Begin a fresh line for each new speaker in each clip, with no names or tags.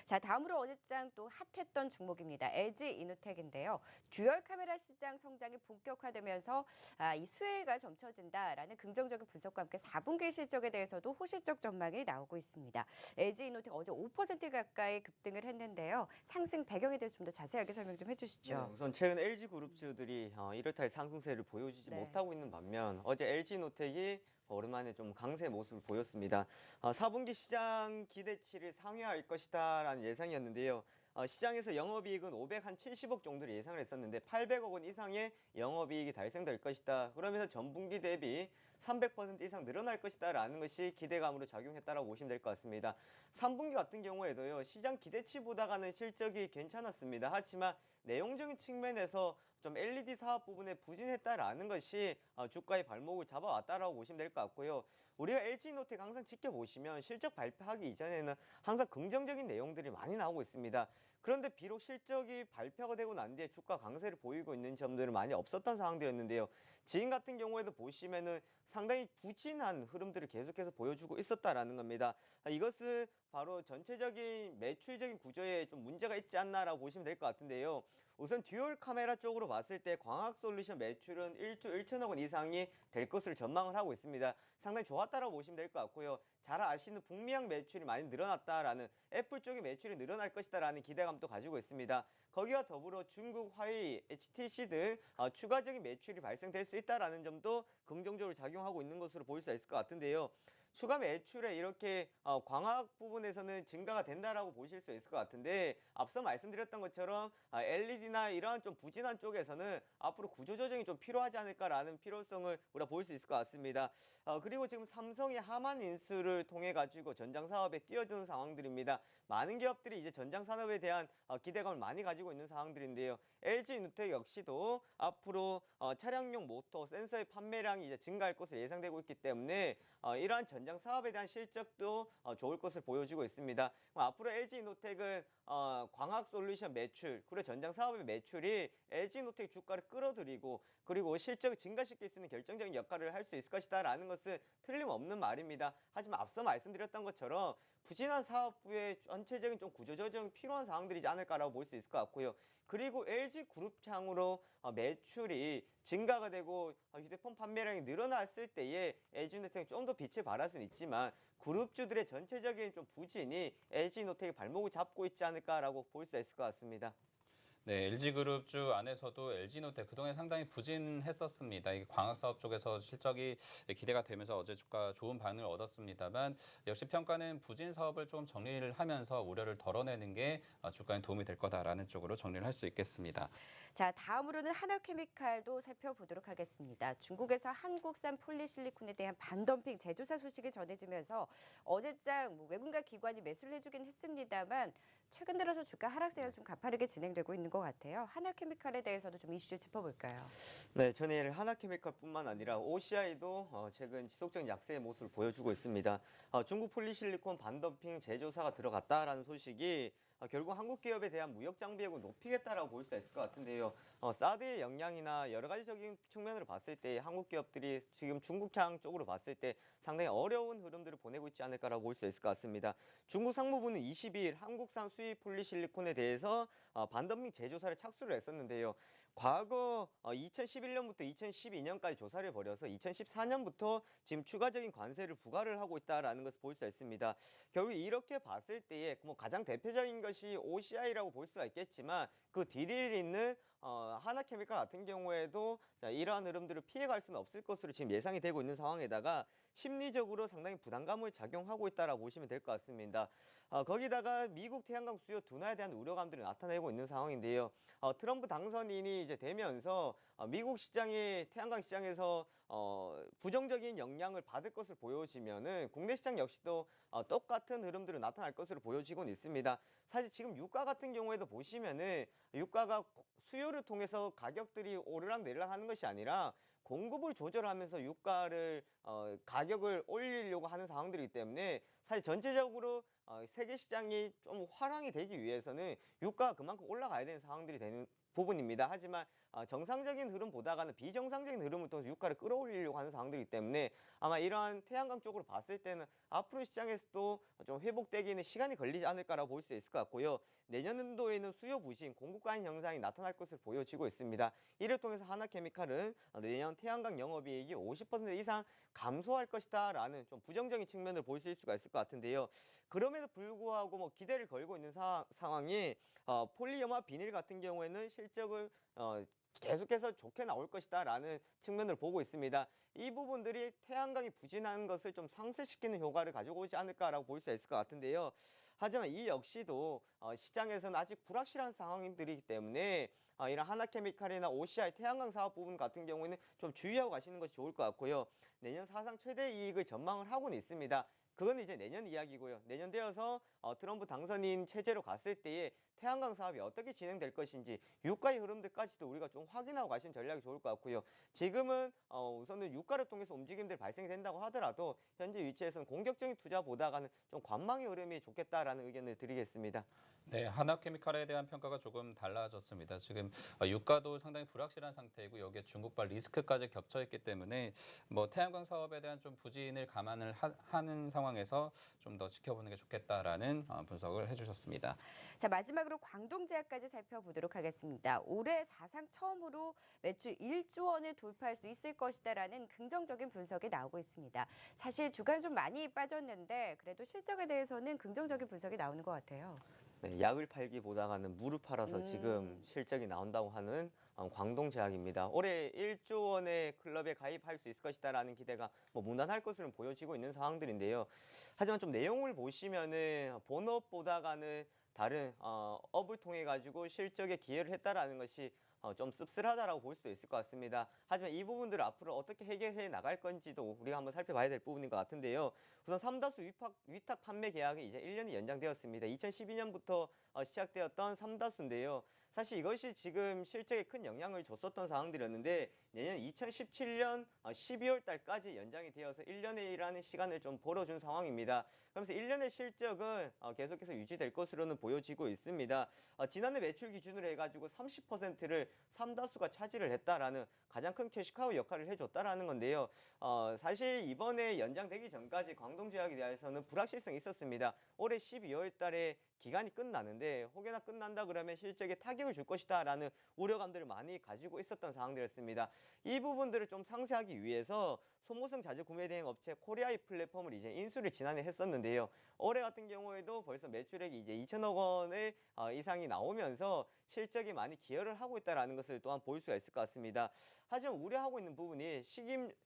자, 다음으로 어제장 또 핫했던 종목입니다. LG 이노텍인데요. 듀얼 카메라 시장 성장이 본격화되면서 이 수혜가 점쳐진다라는 긍정적인 분석과 함께 4분기 실적에 대해서도 호실적 전망이 나오고 있습니다. LG 이노텍 어제 5% 가까이 급등을 했는데요. 상승 배경에 대해서 좀 더 자세하게 설명 좀 해주시죠.
우선 최근 LG그룹주들이 이렇다 상승세를 보여주지
네.
못하고 있는 반면 어제 LG노텍이 오랜만에 좀 강세 모습을 보였습니다. 4분기 시장 기대치를 상회할 것이다라는 예상이었는데요. 시장에서 영업이익은 570억 정도를 예상을 했었는데 800억 원 이상의 영업이익이 달성될 것이다. 그러면서 전분기 대비 300% 이상 늘어날 것이다라는 것이 기대감으로 작용했다라고 보시면 될 것 같습니다. 3분기 같은 경우에도요. 시장 기대치보다가는 실적이 괜찮았습니다. 하지만 내용적인 측면에서 좀 LED 사업 부분에 부진했다라는 것이 주가의 발목을 잡아왔다라고 보시면 될 것 같고요. 우리가 LG노텍 항상 지켜보시면 실적 발표하기 이전에는 항상 긍정적인 내용들이 많이 나오고 있습니다. 그런데 비록 실적이 발표가 되고 난 뒤에 주가 강세를 보이고 있는 점들은 많이 없었던 상황들이었는데요. 지금 같은 경우에도 보시면은 상당히 부진한 흐름들을 계속해서 보여주고 있었다라는 겁니다. 이것은 바로 전체적인 매출적인 구조에 좀 문제가 있지 않나라고 보시면 될 것 같은데요. 우선 듀얼 카메라 쪽으로 봤을 때 광학 솔루션 매출은 1조 1천억 원 이상이 될 것으로 전망을 하고 있습니다. 상당히 좋았다라고 보시면 될 것 같고요. 잘 아시는 북미향 매출이 많이 늘어났다라는 애플 쪽의 매출이 늘어날 것이다라는 기대감도 가지고 있습니다. 거기와 더불어 중국, 화웨이, HTC 등 추가적인 매출이 발생될 수 있다라는 점도 긍정적으로 작용하고 있는 것으로 볼 수 있을 것 같은데요. 추가 매출에 이렇게 광학 부분에서는 증가가 된다라고 보실 수 있을 것 같은데 앞서 말씀드렸던 것처럼 LED나 이러한 좀 부진한 쪽에서는 앞으로 구조조정이 좀 필요하지 않을까라는 필요성을 우리가 볼 수 있을 것 같습니다. 그리고 지금 삼성이 하만 인수를 통해 가지고 전장 사업에 뛰어드는 상황들입니다. 많은 기업들이 이제 전장 산업에 대한 기대감을 많이 가지고 있는 상황들인데요. LG누텍 역시도 앞으로 차량용 모터 센서의 판매량이 이제 증가할 것으로 예상되고 있기 때문에 이러한 전장 사업에 대한 실적도 좋을 것을 보여주고 있습니다. 앞으로 LG노텍은 광학 솔루션 매출, 그리고 전장 사업의 매출이 LG노텍 주가를 끌어들이고 그리고 실적을 증가시킬 수 있는 결정적인 역할을 할 수 있을 것이다라는 것은 틀림없는 말입니다. 하지만 앞서 말씀드렸던 것처럼 부진한 사업부의 전체적인 좀 구조조정이 필요한 상황들이지 않을까라고 볼 수 있을 것 같고요. 그리고 LG그룹 향으로 매출이 증가가 되고 휴대폰 판매량이 늘어났을 때에 LG노텍이 좀 더 빛을 발할 수는 있지만 그룹주들의 전체적인 좀 부진이 LG노텍의 발목을 잡고 있지 않을까라고 볼 수 있을 것 같습니다.
네, LG그룹주 안에서도 LG노텍 그동안 상당히 부진했었습니다. 이 광학사업 쪽에서 실적이 기대가 되면서 어제 주가 좋은 반응을 얻었습니다만 역시 평가는 부진 사업을 좀 정리를 하면서 우려를 덜어내는 게 주가에 도움이 될 거다라는 쪽으로 정리를 할 수 있겠습니다.
자, 다음으로는 하나케미칼도 살펴보도록 하겠습니다. 중국에서 한국산 폴리실리콘에 대한 반덤핑 재조사 소식이 전해지면서 어제장 외국가 기관이 매수를 해주긴 했습니다만 최근 들어서 주가 하락세가 좀 가파르게 진행되고 있는 것 같아요. 하나케미칼에 대해서도 좀 이슈 짚어볼까요?
네, 전일 하나케미칼뿐만 아니라 OCI도 최근 지속적인 약세의 모습을 보여주고 있습니다. 중국 폴리실리콘 반덤핑 재조사가 들어갔다라는 소식이 결국 한국 기업에 대한 무역 장벽을 높이겠다라고 볼 수 있을 것 같은데요. 사드의 영향이나 여러 가지적인 측면으로 봤을 때 한국 기업들이 지금 중국향 쪽으로 봤을 때 상당히 어려운 흐름들을 보내고 있지 않을까라고 볼 수 있을 것 같습니다. 중국 상무부는 22일 한국산 수입 폴리실리콘에 대해서 반덤핑 재조사를 착수를 했었는데요. 과거 2011년부터 2012년까지 조사를 벌여서 2014년부터 지금 추가적인 관세를 부과를 하고 있다라는 것을 볼 수 있습니다. 결국 이렇게 봤을 때에 뭐 가장 대표적인 것이 OCI라고 볼 수가 있겠지만 그 뒤를 잇는 하나케미칼 같은 경우에도 이러한 흐름들을 피해갈 수는 없을 것으로 지금 예상이 되고 있는 상황에다가 심리적으로 상당히 부담감을 작용하고 있다라고 보시면 될 것 같습니다. 거기다가 미국 태양광 수요 둔화에 대한 우려감들이 나타내고 있는 상황인데요. 트럼프 당선인이 이제 되면서 미국 시장이 태양광 시장에서 부정적인 영향을 받을 것을 보여지면은 국내 시장 역시도 똑같은 흐름들이 나타날 것으로 보여지고는 있습니다. 사실 지금 유가 같은 경우에도 보시면은 유가가 수요를 통해서 가격들이 오르락 내리락 하는 것이 아니라 공급을 조절하면서 유가를 가격을 올리려고 하는 상황들이기 때문에 사실 전체적으로 세계 시장이 좀 화랑이 되기 위해서는 유가가 그만큼 올라가야 되는 상황들이 되는 부분입니다. 하지만 정상적인 흐름 보다가는 비정상적인 흐름을 통해서 유가를 끌어올리려고 하는 상황들이기 때문에 아마 이러한 태양광 쪽으로 봤을 때는 앞으로 시장에서도 좀 회복되기는 시간이 걸리지 않을까라고 볼 수 있을 것 같고요. 내년도에는 수요 부진, 공급 과잉 현상이 나타날 것으로 보여지고 있습니다. 이를 통해서 하나케미칼은 내년 태양광 영업이익이 50% 이상 감소할 것이다라는 좀 부정적인 측면을 볼 수 있을 수가 있을 것 같은데요. 그럼에도 불구하고 뭐 기대를 걸고 있는 상황이 폴리염화 비닐 같은 경우에는 실적을 계속해서 좋게 나올 것이다라는 측면을 보고 있습니다. 이 부분들이 태양광이 부진한 것을 좀 상쇄시키는 효과를 가지고 오지 않을까라고 볼 수 있을 것 같은데요. 하지만 이 역시도 시장에서는 아직 불확실한 상황들이기 때문에 이런 하나케미칼이나 OCI 태양광 사업 부분 같은 경우에는 좀 주의하고 가시는 것이 좋을 것 같고요. 내년 사상 최대 이익을 전망을 하고는 있습니다. 그건 이제 내년 이야기고요. 내년 되어서 트럼프 당선인 체제로 갔을 때에 태양광 사업이 어떻게 진행될 것인지 유가의 흐름들까지도 우리가 좀 확인하고 가시는 전략이 좋을 것 같고요. 지금은 우선은 유가를 통해서 움직임들 발생이 된다고 하더라도 현재 위치에서는 공격적인 투자보다가는 좀 관망의 흐름이 좋겠다라는 의견을 드리겠습니다.
네, 하나케미칼에 대한 평가가 조금 달라졌습니다. 지금 유가도 상당히 불확실한 상태이고 여기에 중국발 리스크까지 겹쳐 있기 때문에 뭐 태양광 사업에 대한 좀 부진을 감안을 하는 상황에서 좀 더 지켜보는 게 좋겠다라는 분석을 해주셨습니다.
자, 마지막으로 광동제약까지 살펴보도록 하겠습니다. 올해 사상 처음으로 매출 1조 원을 돌파할 수 있을 것이다라는 긍정적인 분석이 나오고 있습니다. 사실 주간 좀 많이 빠졌는데 그래도 실적에 대해서는 긍정적인 분석이 나오는 것 같아요.
네, 약을 팔기보다는 물을 팔아서 지금 실적이 나온다고 하는 광동제약입니다. 올해 1조 원의 클럽에 가입할 수 있을 것이다라는 기대가 뭐 무난할 것으로 보여지고 있는 상황들인데요. 하지만 좀 내용을 보시면은 본업보다가는 다른 업을 통해 가지고 실적에 기여를 했다라는 것이 좀 씁쓸하다라고 볼 수도 있을 것 같습니다. 하지만 이 부분들을 앞으로 어떻게 해결해 나갈 건지도 우리가 한번 살펴봐야 될 부분인 것 같은데요. 우선 삼다수 위탁 판매 계약이 이제 1년이 연장되었습니다. 2012년부터 시작되었던 삼다수인데요. 사실 이것이 지금 실적에 큰 영향을 줬었던 상황들이었는데 내년 2017년 12월 달까지 연장이 되어서 1년이라는 시간을 좀 벌어준 상황입니다. 그러면서 1년의 실적은 계속해서 유지될 것으로는 보여지고 있습니다. 지난해 매출 기준으로 해가지고 30%를 삼다수가 차지를 했다라는 가장 큰 캐시카우 역할을 해줬다라는 건데요. 사실 이번에 연장되기 전까지 광동제약에 대해서는 불확실성이 있었습니다. 올해 12월 달에 기간이 끝나는데 혹여나 끝난다 그러면 실적에 타격을 줄 것이다라는 우려감들을 많이 가지고 있었던 상황들이었습니다. 이 부분들을 좀 상세하기 위해서 소모성 자재 구매 대행 업체 코리아이 플랫폼을 이제 인수를 지난해 했었는데요. 올해 같은 경우에도 벌써 매출액이 이제 2천억 원의 이상이 나오면서 실적이 많이 기여를 하고 있다는 것을 또한 볼 수가 있을 것 같습니다. 하지만 우려하고 있는 부분이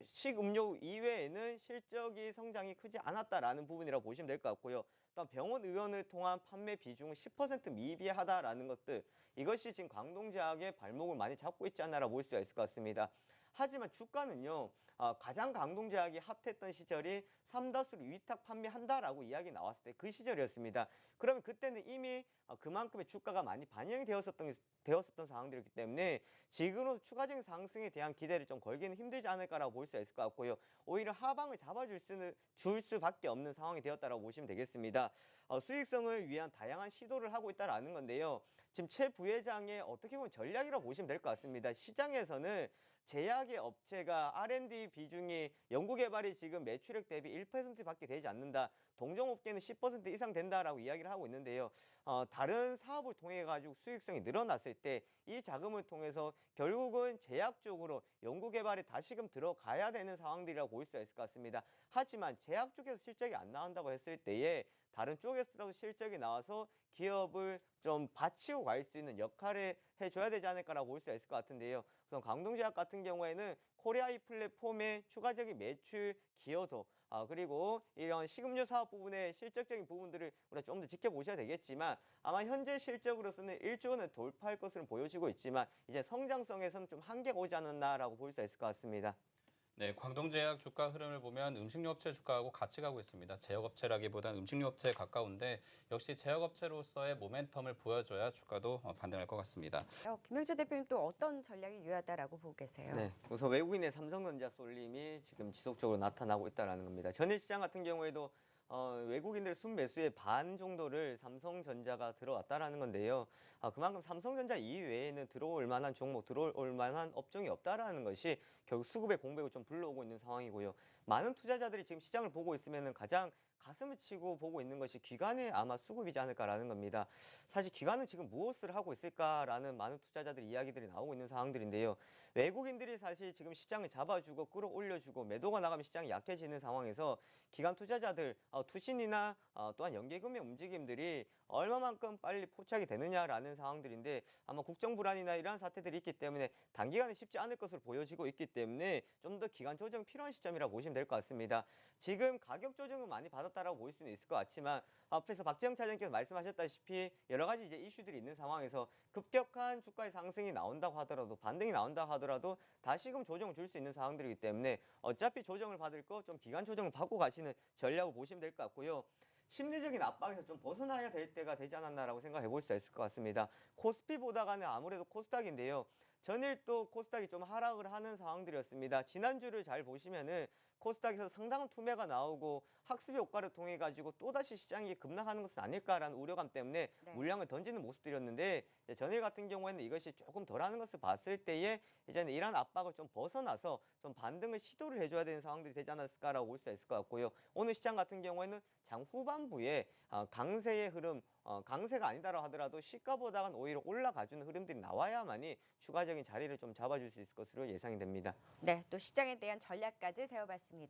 식음료 이외에는 실적이 성장이 크지 않았다라는 부분이라고 보시면 될 것 같고요. 또한 병원 의원을 통한 판매 비중은 10% 미비하다라는 것들, 이것이 지금 광동제약의 발목을 많이 잡고 있지 않나라고 볼 수가 있을 것 같습니다. 하지만 주가는요, 가장 광동제약이 핫했던 시절이 삼다수를 위탁 판매한다라고 이야기 나왔을 때 그 시절이었습니다. 그러면 그때는 이미 그만큼의 주가가 많이 반영이 되었었던 상황들이기 때문에 지금으로 추가적인 상승에 대한 기대를 좀 걸기는 힘들지 않을까라고 볼 수 있을 것 같고요. 오히려 하방을 줄 수밖에 없는 상황이 되었다라고 보시면 되겠습니다. 수익성을 위한 다양한 시도를 하고 있다라는 건데요. 지금 최 부회장의 어떻게 보면 전략이라고 보시면 될 것 같습니다. 시장에서는 제약의 업체가 R&D 비중이 연구개발이 지금 매출액 대비 1%밖에 되지 않는다. 동종업계는 10% 이상 된다라고 이야기를 하고 있는데요. 다른 사업을 통해 가지고 수익성이 늘어났을 때 이 자금을 통해서 결국은 제약 쪽으로 연구개발에 다시금 들어가야 되는 상황들이라고 볼 수가 있을 것 같습니다. 하지만 제약 쪽에서 실적이 안 나온다고 했을 때에 다른 쪽에서라도 실적이 나와서 기업을 좀 받치고 갈 수 있는 역할을 해줘야 되지 않을까라고 볼 수가 있을 것 같은데요. 우선 광동제약 같은 경우에는 코리아이 플랫폼의 추가적인 매출 기여도 그리고 이런 식음료 사업 부분의 실적적인 부분들을 우리가 좀 더 지켜보셔야 되겠지만 아마 현재 실적으로서는 1조 원을 돌파할 것으로 보여지고 있지만 이제 성장성에서는 좀 한계가 오지 않았나라고 볼 수 있을 것 같습니다.
네, 광동제약 주가 흐름을 보면 음식료업체 주가하고 같이 가고 있습니다. 제약업체라기보다는 음식료업체에 가까운데 역시 제약업체로서의 모멘텀을 보여줘야 주가도 반등할 것 같습니다.
김영철 대표님 또 어떤 전략이 유효하다라고 보고 계세요?
네, 우선 외국인의 삼성전자 쏠림이 지금 지속적으로 나타나고 있다는 겁니다. 전일 시장 같은 경우에도 외국인들 순매수의 반 정도를 삼성전자가 들어왔다라는 건데요. 그만큼 삼성전자 이외에는 들어올 만한 종목, 들어올 만한 업종이 없다라는 것이 결국 수급의 공백을 좀 불러오고 있는 상황이고요. 많은 투자자들이 지금 시장을 보고 있으면 가장 가슴을 치고 보고 있는 것이 기관의 아마 수급이지 않을까라는 겁니다. 사실 기관은 지금 무엇을 하고 있을까라는 많은 투자자들의 이야기들이 나오고 있는 상황들인데요. 외국인들이 사실 지금 시장을 잡아주고 끌어올려주고 매도가 나가면 시장이 약해지는 상황에서 기관 투자자들 투신이나 또한 연계금의 움직임들이 얼마만큼 빨리 포착이 되느냐라는 상황들인데 아마 국정 불안이나 이러한 사태들이 있기 때문에 단기간에 쉽지 않을 것으로 보여지고 있기 때문에 좀 더 기간 조정 필요한 시점이라고 보시면 될 것 같습니다. 지금 가격 조정은 많이 받았다라고 볼 수는 있을 것 같지만 앞에서 박재영 차장님께서 말씀하셨다시피 여러 가지 이제 이슈들이 있는 상황에서 급격한 주가의 상승이 나온다고 하더라도 반등이 나온다고 하더라도 다시금 조정을 줄 수 있는 상황들이기 때문에 어차피 조정을 받을 거 좀 기간 조정을 받고 가시는 전략으로 보시면 될 것 같고요. 심리적인 압박에서 좀 벗어나야 될 때가 되지 않았나라고 생각해 볼 수 있을 것 같습니다. 코스피보다가는 아무래도 코스닥인데요. 전일 또 코스닥이 좀 하락을 하는 상황들이었습니다. 지난주를 잘 보시면은 코스닥에서 상당한 투매가 나오고 학습 효과를 통해 가지고 또다시 시장이 급락하는 것은 아닐까라는 우려감 때문에
네.
물량을 던지는 모습들이었는데 전일 같은 경우에는 이것이 조금 덜하는 것을 봤을 때에 이제는 이러한 압박을 좀 벗어나서 좀 반등을 시도를 해줘야 되는 상황들이 되지 않았을까라고 볼 수 있을 것 같고요. 오늘 시장 같은 경우에는 장 후반부에 강세의 흐름, 강세가 아니다라고 하더라도 시가보다는 오히려 올라가주는 흐름들이 나와야만이 추가적인 자리를 좀 잡아줄 수 있을 것으로 예상이 됩니다.
네, 또 시장에 대한 전략까지 세워봤습니다.